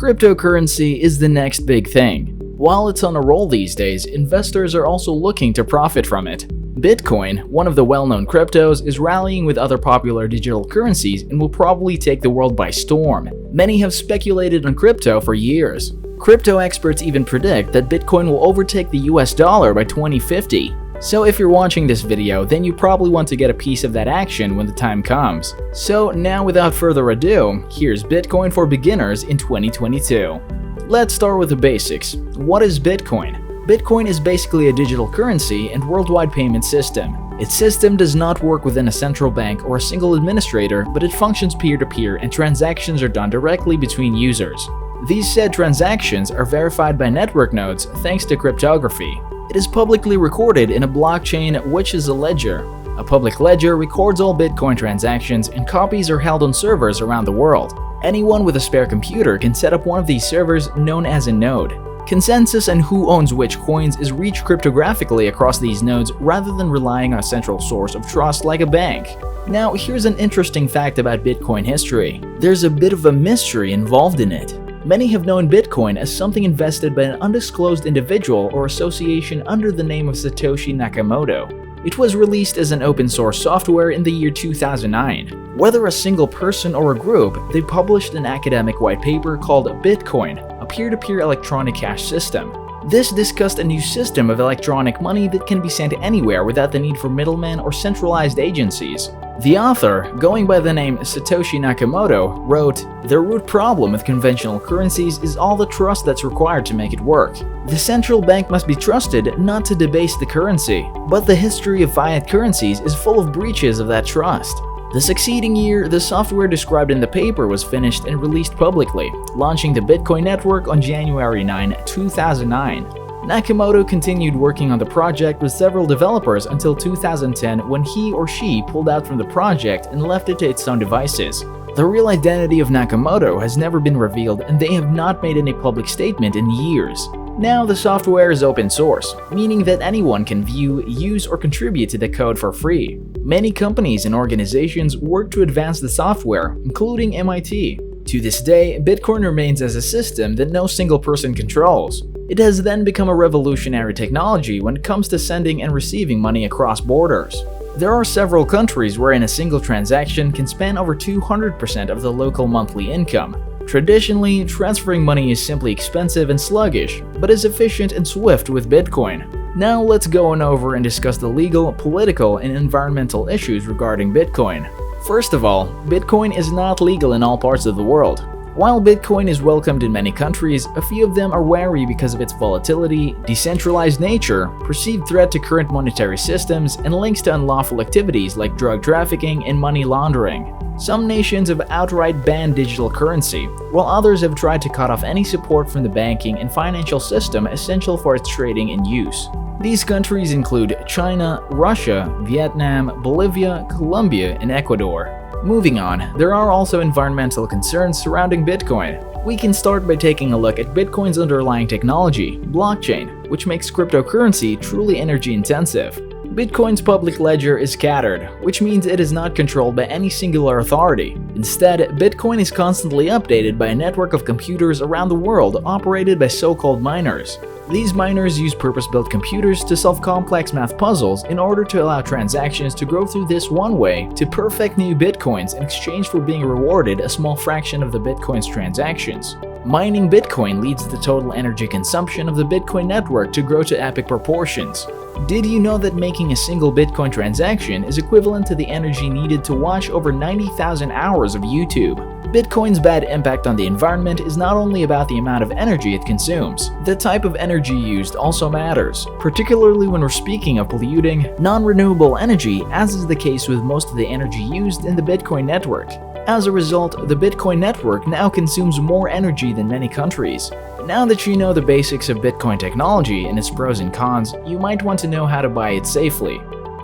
Cryptocurrency is the next big thing. While it's on a roll these days, investors are also looking to profit from it. Bitcoin, one of the well-known cryptos, is rallying with other popular digital currencies and will probably take the world by storm. Many have speculated on crypto for years. Crypto experts even predict that Bitcoin will overtake the US dollar by 2050. So if you're watching this video, then you probably want to get a piece of that action when the time comes. So now without further ado, here's Bitcoin for beginners in 2022. Let's start with the basics. What is Bitcoin? Bitcoin is basically a digital currency and worldwide payment system. Its system does not work within a central bank or a single administrator, but it functions peer-to-peer and transactions are done directly between users. These said transactions are verified by network nodes thanks to cryptography. It is publicly recorded in a blockchain, which is a ledger. A public ledger records all Bitcoin transactions and copies are held on servers around the world. Anyone with a spare computer can set up one of these servers known as a node. Consensus on who owns which coins is reached cryptographically across these nodes rather than relying on a central source of trust like a bank. Now, here's an interesting fact about Bitcoin history. There's a bit of a mystery involved in it. Many have known Bitcoin as something invested by an undisclosed individual or association under the name of Satoshi Nakamoto. It was released as an open-source software in the year 2009. Whether a single person or a group, they published an academic white paper called Bitcoin, a peer-to-peer electronic cash system. This discussed a new system of electronic money that can be sent anywhere without the need for middlemen or centralized agencies. The author, going by the name Satoshi Nakamoto, wrote, "The root problem with conventional currencies is all the trust that's required to make it work. The central bank must be trusted not to debase the currency, but the history of fiat currencies is full of breaches of that trust." The succeeding year, the software described in the paper was finished and released publicly, launching the Bitcoin network on January 9, 2009. Nakamoto continued working on the project with several developers until 2010 when he or she pulled out from the project and left it to its own devices. The real identity of Nakamoto has never been revealed and they have not made any public statement in years. Now the software is open source, meaning that anyone can view, use, or contribute to the code for free. Many companies and organizations work to advance the software, including MIT. To this day, Bitcoin remains as a system that no single person controls. It has then become a revolutionary technology when it comes to sending and receiving money across borders. There are several countries wherein a single transaction can span over 200% of the local monthly income. Traditionally, transferring money is simply expensive and sluggish, but is efficient and swift with Bitcoin. Now let's go on over and discuss the legal, political, and environmental issues regarding Bitcoin. First of all, Bitcoin is not legal in all parts of the world. While Bitcoin is welcomed in many countries, a few of them are wary because of its volatility, decentralized nature, perceived threat to current monetary systems, and links to unlawful activities like drug trafficking and money laundering. Some nations have outright banned digital currency, while others have tried to cut off any support from the banking and financial system essential for its trading and use. These countries include China, Russia, Vietnam, Bolivia, Colombia, and Ecuador. Moving on, there are also environmental concerns surrounding Bitcoin. We can start by taking a look at Bitcoin's underlying technology, blockchain, which makes cryptocurrency truly energy intensive. Bitcoin's public ledger is scattered, which means it is not controlled by any singular authority. Instead, Bitcoin is constantly updated by a network of computers around the world operated by so-called miners. These miners use purpose-built computers to solve complex math puzzles in order to allow transactions to grow through this one way to perfect new Bitcoins in exchange for being rewarded a small fraction of the Bitcoin's transactions. Mining Bitcoin leads the total energy consumption of the Bitcoin network to grow to epic proportions. Did you know that making a single Bitcoin transaction is equivalent to the energy needed to watch over 90,000 hours of YouTube? Bitcoin's bad impact on the environment is not only about the amount of energy it consumes. The type of energy used also matters, particularly when we're speaking of polluting, non-renewable energy, as is the case with most of the energy used in the Bitcoin network. As a result, the Bitcoin network now consumes more energy than many countries. Now that you know the basics of Bitcoin technology and its pros and cons, you might want to know how to buy it safely.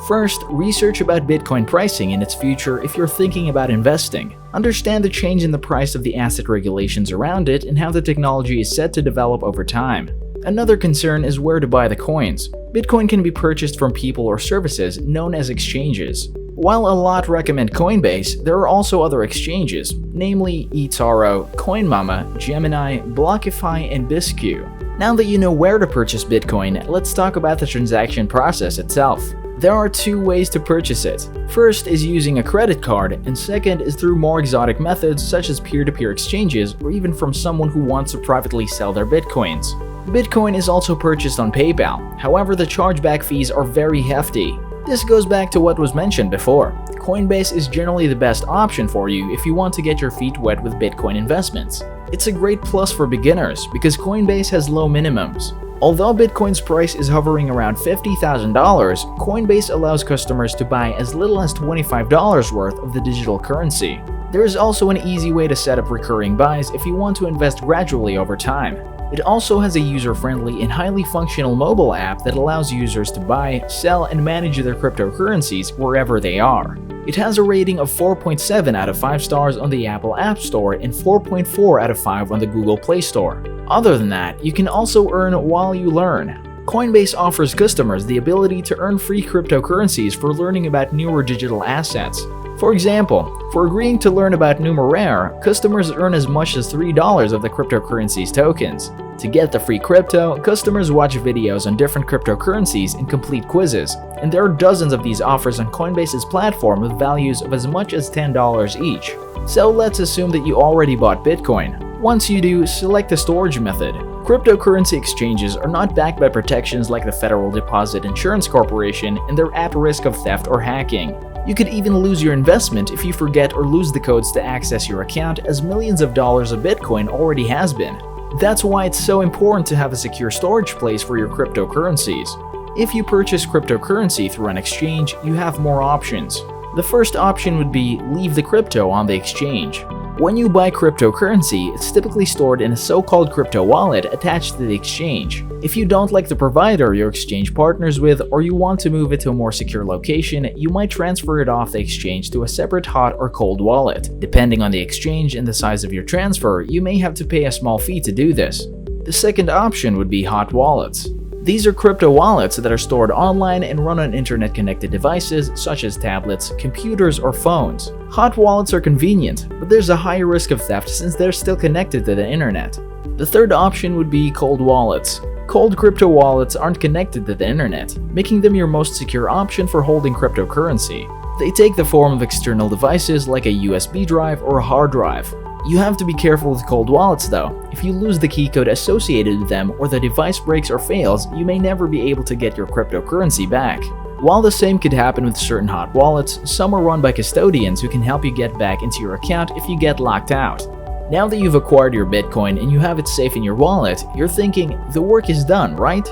First, research about Bitcoin pricing and its future if you're thinking about investing. Understand the change in the price of the asset regulations around it and how the technology is set to develop over time. Another concern is where to buy the coins. Bitcoin can be purchased from people or services known as exchanges. While a lot recommend Coinbase, there are also other exchanges, namely eToro, CoinMama, Gemini, Blockify, and Bisq. Now that you know where to purchase Bitcoin, let's talk about the transaction process itself. There are two ways to purchase it. First is using a credit card, and second is through more exotic methods such as peer-to-peer exchanges or even from someone who wants to privately sell their Bitcoins. Bitcoin is also purchased on PayPal, however the chargeback fees are very hefty. This goes back to what was mentioned before. Coinbase is generally the best option for you if you want to get your feet wet with Bitcoin investments. It's a great plus for beginners because Coinbase has low minimums. Although Bitcoin's price is hovering around $50,000, Coinbase allows customers to buy as little as $25 worth of the digital currency. There is also an easy way to set up recurring buys if you want to invest gradually over time. It also has a user-friendly and highly functional mobile app that allows users to buy, sell, and manage their cryptocurrencies wherever they are. It has a rating of 4.7 out of 5 stars on the Apple App Store and 4.4 out of 5 on the Google Play Store. Other than that, you can also earn while you learn. Coinbase offers customers the ability to earn free cryptocurrencies for learning about newer digital assets. For example, for agreeing to learn about Numerare, customers earn as much as $3 of the cryptocurrency's tokens. To get the free crypto, customers watch videos on different cryptocurrencies and complete quizzes, and there are dozens of these offers on Coinbase's platform with values of as much as $10 each. So let's assume that you already bought Bitcoin. Once you do, select the storage method. Cryptocurrency exchanges are not backed by protections like the Federal Deposit Insurance Corporation, and they're at risk of theft or hacking. You could even lose your investment if you forget or lose the codes to access your account, as millions of dollars of Bitcoin already has been. That's why it's so important to have a secure storage place for your cryptocurrencies. If you purchase cryptocurrency through an exchange, you have more options. The first option would be leave the crypto on the exchange. When you buy cryptocurrency, it's typically stored in a so-called crypto wallet attached to the exchange. If you don't like the provider your exchange partners with, or you want to move it to a more secure location, you might transfer it off the exchange to a separate hot or cold wallet. Depending on the exchange and the size of your transfer, you may have to pay a small fee to do this. The second option would be hot wallets. These are crypto wallets that are stored online and run on internet-connected devices such as tablets, computers, or phones. Hot wallets are convenient, but there's a higher risk of theft since they're still connected to the internet. The third option would be cold wallets. Cold crypto wallets aren't connected to the internet, making them your most secure option for holding cryptocurrency. They take the form of external devices like a USB drive or a hard drive. You have to be careful with cold wallets though. If you lose the key code associated with them or the device breaks or fails, you may never be able to get your cryptocurrency back. While the same could happen with certain hot wallets, some are run by custodians who can help you get back into your account if you get locked out. Now that you've acquired your Bitcoin and you have it safe in your wallet, you're thinking, the work is done, right?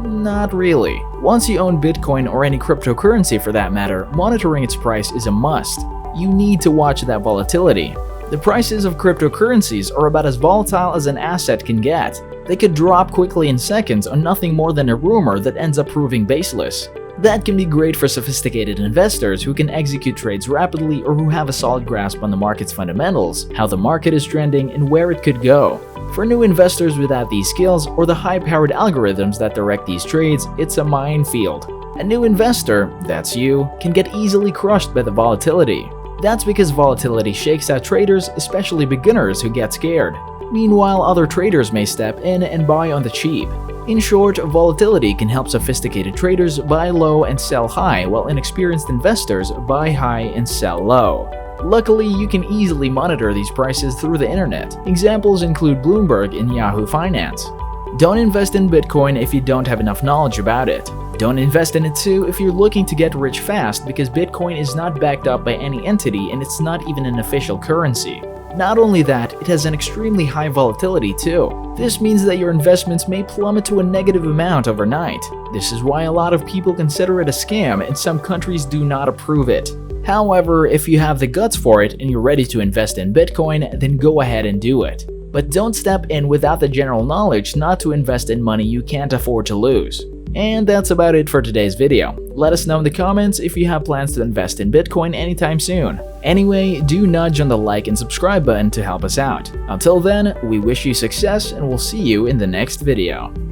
Not really. Once you own Bitcoin or any cryptocurrency for that matter, monitoring its price is a must. You need to watch that volatility. The prices of cryptocurrencies are about as volatile as an asset can get. They could drop quickly in seconds on nothing more than a rumor that ends up proving baseless. That can be great for sophisticated investors who can execute trades rapidly or who have a solid grasp on the market's fundamentals, how the market is trending, and where it could go. For new investors without these skills or the high-powered algorithms that direct these trades, it's a minefield. A new investor, that's you, can get easily crushed by the volatility. That's because volatility shakes out traders, especially beginners who get scared. Meanwhile, other traders may step in and buy on the cheap. In short, volatility can help sophisticated traders buy low and sell high, while inexperienced investors buy high and sell low. Luckily, you can easily monitor these prices through the internet. Examples include Bloomberg and Yahoo Finance. Don't invest in Bitcoin if you don't have enough knowledge about it. Don't invest in it too if you're looking to get rich fast, because Bitcoin is not backed up by any entity and it's not even an official currency. Not only that, it has an extremely high volatility too. This means that your investments may plummet to a negative amount overnight. This is why a lot of people consider it a scam and some countries do not approve it. However, if you have the guts for it and you're ready to invest in Bitcoin, then go ahead and do it. But don't step in without the general knowledge not to invest in money you can't afford to lose. And that's about it for today's video. Let us know in the comments if you have plans to invest in Bitcoin anytime soon. Anyway, do nudge on the like and subscribe button to help us out. Until then, we wish you success and we'll see you in the next video.